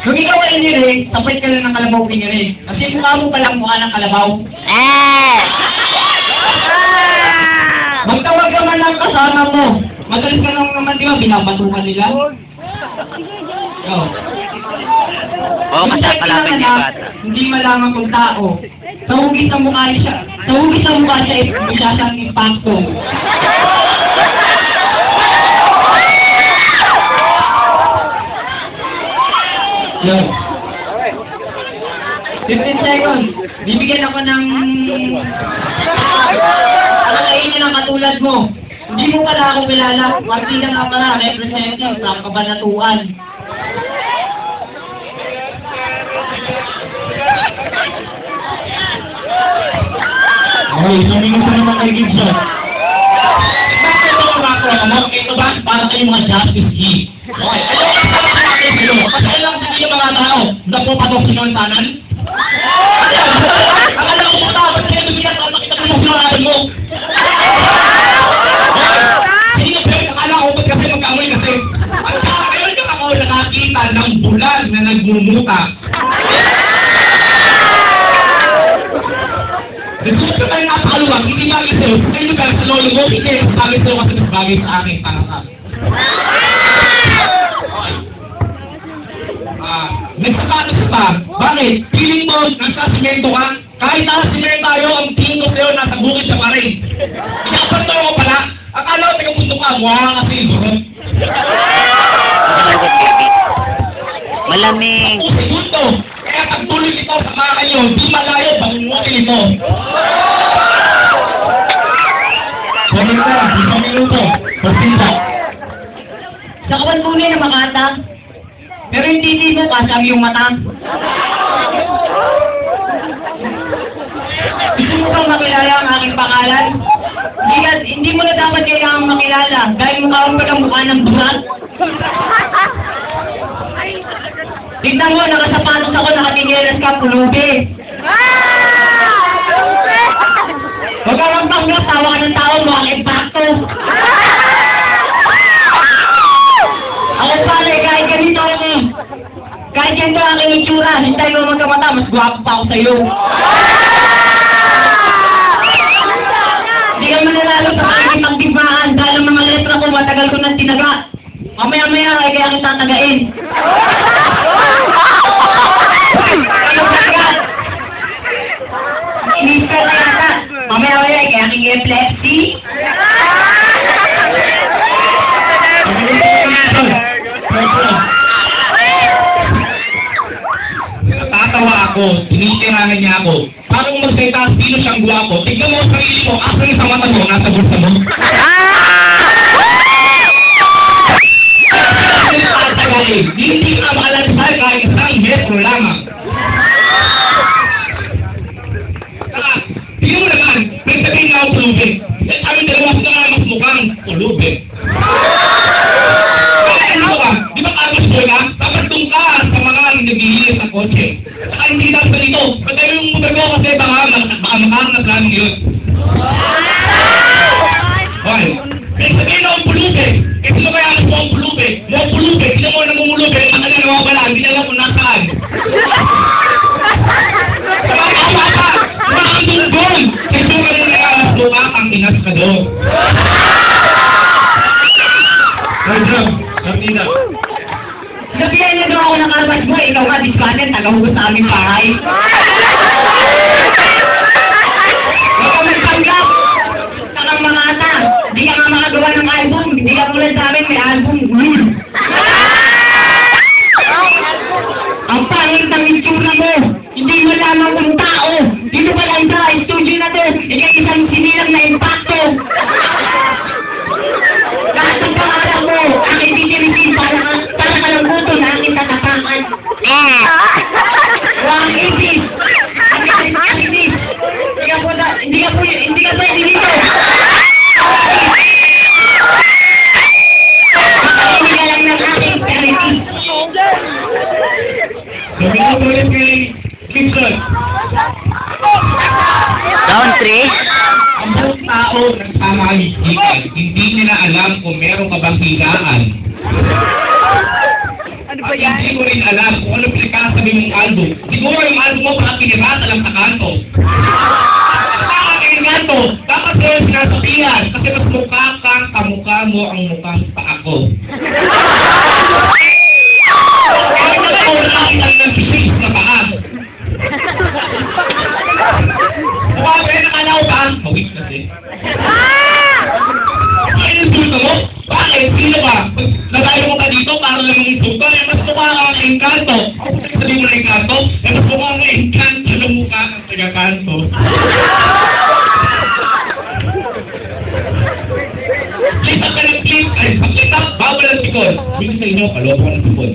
Kung ikaw ay inire, tapos ka lang ng kalabaw inire. Kasi mukha mo palang mukha ng kalabaw. Magtawag ka man lang kasama mo. Madalas ka lang naman, di ba? Binabatukan nila. Oo, kasapalapit niya bata. Hindi malaman kung tao. Sa hugis ang mukha siya. Sa hugis ang mukha siya, isa siyang impacto. Yo. 15 seconds. Bibigyan ako ng kainin ng katulad mo. Hindi mo pala ako kilala. Martina nga pala, representative sa Kabanatuan. Okay, sabi ko sa naman kay Gibson. Bakit ito ang mga mo? Ito ba? Para kayong mga justice key. Okay, ayaw ka sa mga sa'yo. Kasi alam sa iyo mga tao. Dapo pa ito sinuntanan? Akala ko sa tao. Ba't kayo dumiyan ako makita ko sa sinuntanan mo? Sino pero akala ko ba't kasi magkamay kasi? At saka ngayon ka ako nakakita ng bulan na nagmumuta. Nagsusunod ka tayo napakaluwag, hindi bagay sa'yo. Kayo ka sa lolo mo, hindi bagay sa'yo kasi mas bagay sa akin para sa akin. Nagsapatos pa. Bakit? Feeling mo, nagsasimento ka? Kahit nakasimento tayo, ang tingin ko sa'yo nasa bukid siya pa rin. Ikapato ko pala, akala ko taga-pundo ka, mukha kasi bro. Malamig. Ako segundo. Kaya pagtuloy ito sa mga kayo, di malayo, bangungutin ito. Sorry ka, 5 minuto. Pagsinta. Sa kawan muna na makata. Pero hindi dito kasam yung mata. Gusto mo bang makilala ang aking pangalan? Hindi mo na dapat kailangang makilala dahil mukha mo palang mukha ng burat. Tignan mo, nakasapatos ako, nakatinielas ka, pulubi. Huwag ka lang panggap, tawa ka ng tao mo, ang impacto. Ako pala, kahit ganito ako. Kahit ganito ang aking itsura, hintay mo magkamata, mas guwapo pa ako sa'yo. Hindi ka manalalo sa aking pagdigmaan dahil ang mga letra ko, matagal ko nang tinaga. Mamaya-maya ay kaya kita tagain. Mister na yata. Mamaya-maya ay kaya aking epilepsy. Natatawa ako, tinitirahan niya ako. Parang magsalita, sino siyang guwapo. Tignan mo ang sarili mo, asan yung sa mata mo, nasa bulsa mo. Hindi ka makalansay kahit isang metro lamang. Tingnan mo naman, may sabihin nga ako pulubi. At kami dalawa sila nga mas mukhang pulubi. Kaya ano ka? Di ba kapos ko na? Dapat doon ka sa mga nagbihili sa kotse. Saka hindi lang sa dito. Pagkayo yung motor ko kasi baka makahanap lang yun. Okay. May sabihin na ang pulubi. Kasi mo kaya mo ang pulubi. Mo ang pulubi. Hindi mo namumulubi. Ang kanya nawawala. Hindi na lang kung nasaan. Doon! Kasi mo rin nakalas luka ang pinas ka doon. Good job. Martina. Sabihan niya daw ako ng kalabas mo, ikaw ka, discarded, tagahugot sa aming bahay. Huwag ka magpanggap! Sakang mga ata, hindi ka nga makagawa ng album, hindi ka tulad sa amin, may album, Lul. Ang pangit ng itsura mo, hindi mo lamang kung tao, dito pa lang sa studio na to, ikaw isang sinilang na impacto. Lahat ng pangalan mo, aking titirisin para ka lang buto na aking tatapakan. Wang isis! Aking isis! Hindi ka pa dito! Makainin ka lang ng aking charity. Sabi ko ulit kay Gibson. Down 3? Ang buong tao nagsamalistikan, hindi nila alam kung meron ka bang higaan. sabi mong Aldo. Siguro yung Aldo mo para pinirata lang sa kanto. Kanto, dapat sa'yo sinasabihan kasi mas mukha kang kamukha mo ang mukhang pa ako. Kaya nakaulang ang nag-six na paa. Mukha ba yun nakalaw ba? Mawit kasi. Ano yung sulto mo? Bakit? Sino ka? Nagayo mo ka dito para lang mong sulto? Mas mukha kang engkanto. Sabi mo na engkanto? Mas mukha kang engkanto na mukha kang taga-kanto. Please, ang ka ng please. Ay, pakita, bawal ang sikon. Bilis sa inyo, kalobo ng sikon.